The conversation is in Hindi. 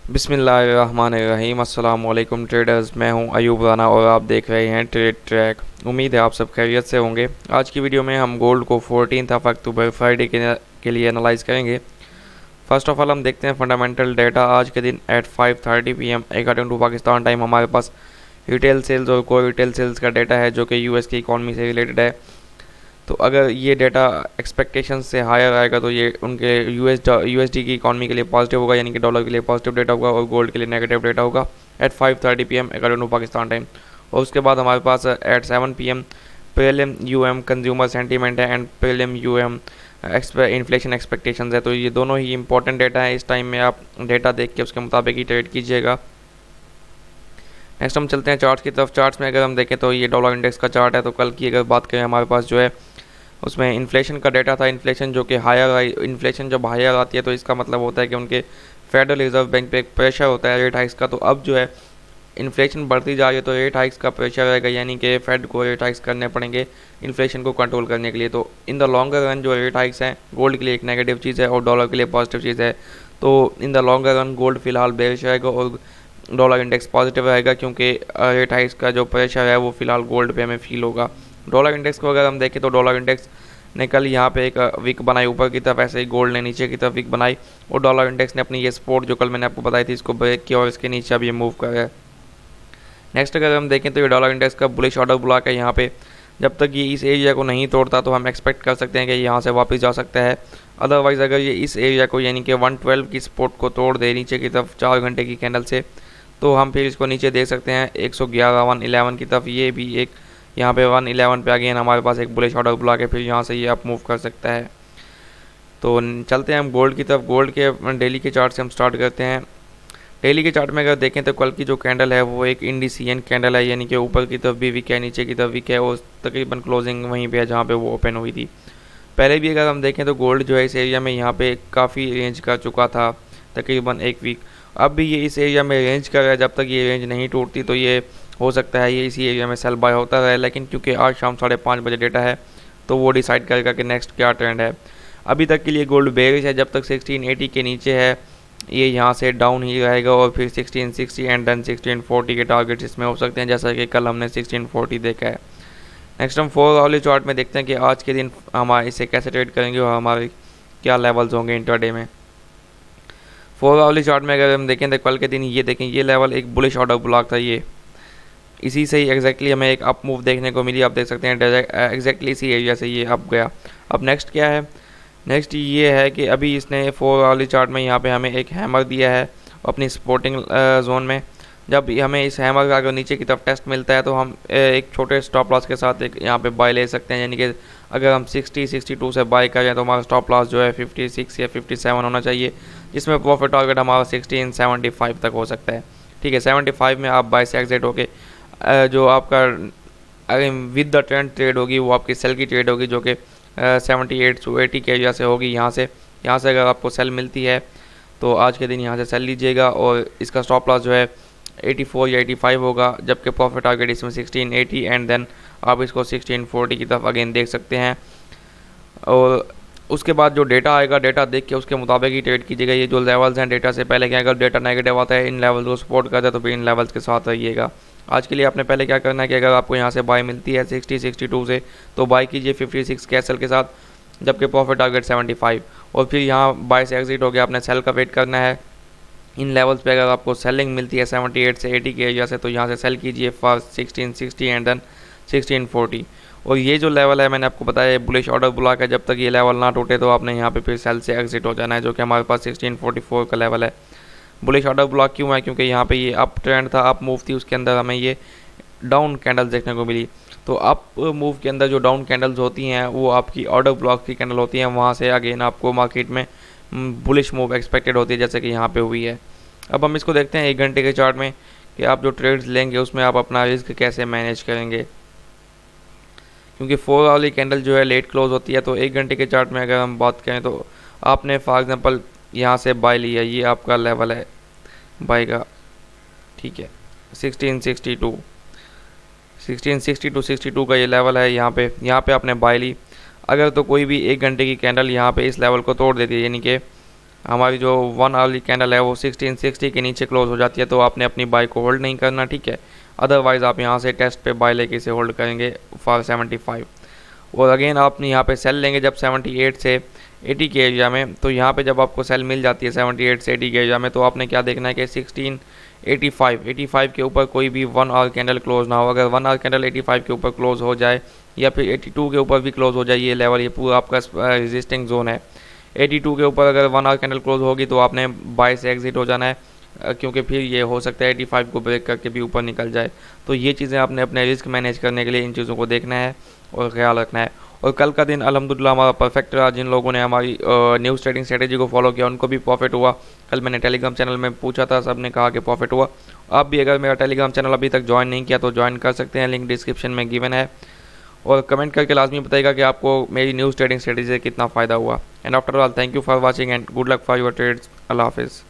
बिस्मिल्लाहिर्रहमानिर्रहीम। अस्सलाम वालेकुम ट्रेडर्स, मैं हूं अयूब राना और आप देख रहे हैं ट्रेड ट्रैक। उम्मीद है आप सब खैरियत से होंगे। आज की वीडियो में हम गोल्ड को 14 अक्टूबर फ्राइडे के लिए एनालाइज करेंगे। फर्स्ट ऑफ ऑल हम देखते हैं फंडामेंटल डाटा। आज के दिन at 5:30 PM according to Pakistan time हमारे पास रिटेल सेल्स और कोर रिटेल सेल्स का डाटा है जो कि यूएस की इकॉनमी से रिलेटेड है। तो अगर ये डाटा एक्सपेक्टेशन से हायर आएगा तो ये उनके यूएसडी की इकॉनमी के लिए पॉजिटिव होगा, यानी कि डॉलर के लिए पॉजिटिव डाटा होगा और गोल्ड के लिए नेगेटिव डाटा होगा at 5:30 PM according to Pakistan time. और उसके बाद हमारे पास at 7 PM prelim UM consumer sentiment है and prelim UM inflation expectations है। तो ये दोनों ही इंपॉर्टेंट डाटा है। इस टाइम में आप डाटा देख के उसके मुताबिक ही ट्रेड कीजिएगा। नेक्स्ट हम चलते हैं चार्ट्स की तरफ। चार्ट्स में अगर हम देखें तो ये डॉलर इंडेक्स का चार्ट है। तो कल की अगर बात करें हमारे पास जो है उसमें इन्फ्लेशन का डाटा था। इन्फ्लेशन जो कि इन्फ्लेशन जब हायर आती है तो इसका मतलब होता है कि उनके फेडरल रिजर्व बैंक पे एक प्रेशर होता है रेट हाइक्स का। तो अब जो है इन्फ्लेशन बढ़ती जा रही है तो रेट हाइक्स का प्रेशर रहेगा, यानी कि फेड को रेट हाइक्स करने पड़ेंगे इन्फ्लेशन को कंट्रोल करने के लिए। तो इन द लॉन्गर रन जो रेट हाइक्स हैं गोल्ड के लिए एक नेगेटिव चीज़ है और डॉलर के लिए पॉजिटिव चीज़ है। तो in the longer run gold फिलहाल बेरिश रहेगा और डॉलर इंडेक्स पॉजिटिव रहेगा, क्योंकि रेट हाइक्स का जो प्रेशर है वो फिलहाल गोल्ड पे हमें फील होगा। डॉलर इंडेक्स को अगर हम देखें तो डॉलर इंडेक्स ने कल यहाँ पे एक विक बनाई ऊपर की तरफ, ऐसे ही गोल्ड ने नीचे की तरफ विक बनाई और डॉलर इंडेक्स ने अपनी ये सपोर्ट जो कल मैंने आपको बताई थी इसको ब्रेक किया और इसके नीचे अब ये मूव कर रहा है। नेक्स्ट अगर हम देखें तो ये डॉलर इंडेक्स का बुलिश ऑर्डर ब्लॉक है। यहाँ पे जब तक ये इस एरिया को नहीं तोड़ता तो हम एक्सपेक्ट कर सकते हैं कि यहाँ से वापस जा सकता है। अदरवाइज़ अगर ये इस एरिया को यानी कि 112 की सपोर्ट को तोड़ दे नीचे की तरफ 4 घंटे की कैंडल से, तो हम फिर इसको नीचे देख सकते हैं 111 111 की तरफ। ये भी एक यहाँ पे 111 पे अगेन हमारे पास एक बुलिश ऑर्डर ब्लॉक है, फिर यहाँ से ये अप मूव कर सकता है। तो चलते हैं हम गोल्ड की तरफ। गोल्ड के डेली के चार्ट से हम स्टार्ट करते हैं। डेली के चार्ट में अगर देखें तो कल की जो कैंडल है वो एक इंडिसियन कैंडल है, यानी कि ऊपर की तरफ भी वीक है नीचे की तरफ वीक है और तकरीबन क्लोजिंग वहीं पे है जहाँ पे वो ओपन हुई थी। पहले भी अगर हम देखें तो गोल्ड जो है इस एरिया में यहाँ पे काफ़ी रेंज कर चुका था तकरीबन एक वीक। अब भी ये इस एरिया में रेंज कर रहा है। जब तक ये रेंज नहीं टूटती तो ये हो सकता है ये इसी एरिया में सेल बाय होता रहे, लेकिन क्योंकि आज शाम 5:30 बजे डेटा है तो वो डिसाइड करेगा कि नेक्स्ट क्या ट्रेंड है। अभी तक के लिए गोल्ड बेरिश है। जब तक 1680 के नीचे है ये यहाँ से डाउन ही रहेगा और फिर 1660 एंड देन 1640 के टारगेट्स इसमें हो सकते हैं, जैसा कि कल हमने 1640 देखा है। नेक्स्ट हम 4 आवली चार्ट में देखते हैं कि आज के दिन हमारे इसे कैसे ट्रेड करेंगे और हमारे क्या लेवल्स होंगे इंट्राडे में। 4 आवली चार्ट में अगर हम देखें तो कल के दिन ये देखें ये लेवल एक बुलिश ऑर्डर ब्लॉक था। ये इसी से ही एग्जैक्टली हमें एक अप मूव देखने को मिली। आप देख सकते हैं एग्जैक्टली इसी एरिया से ये अप गया। अब नेक्स्ट क्या है, नेक्स्ट ये है कि अभी इसने 4 वाली चार्ट में यहाँ पे हमें एक हैमर दिया है अपनी सपोर्टिंग जोन में। जब हमें इस हैमर का अगर नीचे की तरफ टेस्ट मिलता है तो हम एक छोटे स्टॉप लॉस के साथ एक यहाँ पे बाय ले सकते हैं, यानी कि अगर हम 62 से बाय करें तो हमारा स्टॉप लॉस जो है 56 या 57 होना चाहिए, जिसमें प्रॉफिट टारगेट हमारा 1675 तक हो सकता है। ठीक है, 75 में आप बाय से एग्जिट होके जो आपका विद द ट्रेंड ट्रेड होगी वो आपकी सेल की ट्रेड होगी, जो कि 78 to 80 के एरिया से होगी। यहाँ से अगर आपको सेल मिलती है तो आज के दिन यहाँ से सेल लीजिएगा और इसका स्टॉप लॉस जो है 84 या 85 होगा, जबकि प्रॉफिट टारगेट इसमें 1680 एंड देन आप इसको 1640 की तरफ अगेन देख सकते हैं। और उसके बाद जो डेटा आएगा डेटा देख के उसके मुताबिक ही ट्रेड कीजिएगा। ये जो लेवल्स हैं डेटा से पहले क्या, अगर डेटा नेगेटिव आता है इन लेवल्स को सपोर्ट करता है तो फिर इन लेवल्स के साथ रहिएगा। आज के लिए आपने पहले क्या करना है कि अगर आपको यहाँ से बाय मिलती है 62 से तो बाय कीजिए 56 कैसल के साथ, जबकि प्रॉफिट टारगेट 75। और फिर यहाँ बाय से एग्जिट हो गया, आपने सेल का वेट करना है। इन लेवल्स पे अगर आपको सेलिंग मिलती है 78 से 80 के एरिया से तो यहाँ से सेल कीजिए फर्स्ट 1660 एंड देन 1640। और ये जो लेवल है मैंने आपको बताया बुलिश ऑर्डर ब्लॉक है। जब तक ये लेवल ना टूटे तो आपने यहाँ पे फिर सेल से एग्जिट हो जाना है, जो कि हमारे पास 1644 का लेवल है। बुलिश ऑर्डर ब्लॉक क्यों है, क्योंकि यहाँ पे ये अप ट्रेंड था, अप मूव थी, उसके अंदर हमें ये डाउन कैंडल्स देखने को मिली। तो अप मूव के अंदर जो डाउन कैंडल्स होती हैं वो आपकी ऑर्डर ब्लॉक की कैंडल होती हैं, वहाँ से अगेन आपको मार्केट में बुलिश मूव एक्सपेक्टेड होती है, जैसे कि यहाँ पे हुई है। अब हम इसको देखते हैं 1 घंटे के चार्ट में कि आप जो ट्रेड्स लेंगे उसमें आप अपना रिस्क कैसे मैनेज करेंगे, क्योंकि 4 वाली कैंडल जो है लेट क्लोज होती है। तो 1 घंटे के चार्ट में अगर हम बात करें तो आपने फॉर एग्जांपल यहाँ से बाय लिया, ये आपका लेवल है बाय का, ठीक है 1662 62 का ये लेवल है। यहाँ पे आपने बाय ली। अगर तो कोई भी 1 घंटे की कैंडल यहाँ पे इस लेवल को तोड़ देती है, यानी कि हमारी जो 1 अर्ली कैंडल है वो 1660 के नीचे क्लोज हो जाती है तो आपने अपनी बाई को होल्ड नहीं करना, ठीक है। अदरवाइज़ आप यहाँ से टेस्ट पे बाय लेके इसे होल्ड करेंगे फॉर 75। और अगेन आप यहाँ पे सेल लेंगे जब 78 से 80 के एरिया में। तो यहाँ पे जब आपको सेल मिल जाती है 78 से 80 के एरिया में, तो आपने क्या देखना है कि 85 के ऊपर कोई भी 1 आवर कैंडल क्लोज ना हो। अगर 1 आवर कैंडल 85 के ऊपर क्लोज हो जाए या फिर 82 के ऊपर भी क्लोज हो जाए, ये लेवल, ये पूरा आपका रेजिस्टिंग जोन है। 82 के ऊपर अगर 1 आवर कैंडल क्लोज होगी तो आपने बाय से एग्जिट हो जाना है, क्योंकि फिर ये हो सकता है 85 को ब्रेक करके भी ऊपर निकल जाए। तो ये चीज़ें आपने अपने रिस्क मैनेज करने के लिए इन चीज़ों को देखना है और ख्याल रखना है। और कल का दिन अल्हम्दुलिल्लाह हमारा परफेक्ट रहा। जिन लोगों ने हमारी न्यूज़ ट्रेडिंग स्ट्रेटेजी को फॉलो किया उनको भी प्रॉफिट हुआ। कल मैंने टेलीग्राम चैनल में पूछा था, सब ने कहा कि प्रॉफिट हुआ। आप भी अगर मेरा टेलीग्राम चैनल अभी तक ज्वाइन नहीं किया तो ज्वाइन कर सकते हैं, लिंक डिस्क्रिप्शन में गिवन है। और कमेंट करके लाजमी बताइएगा कि आपको मेरी न्यूज़ ट्रेडिंग स्ट्रेटेजी से कितना फ़ायदा हुआ। And after all, thank you for watching and good luck for your trades. अल्लाह हाफिज़।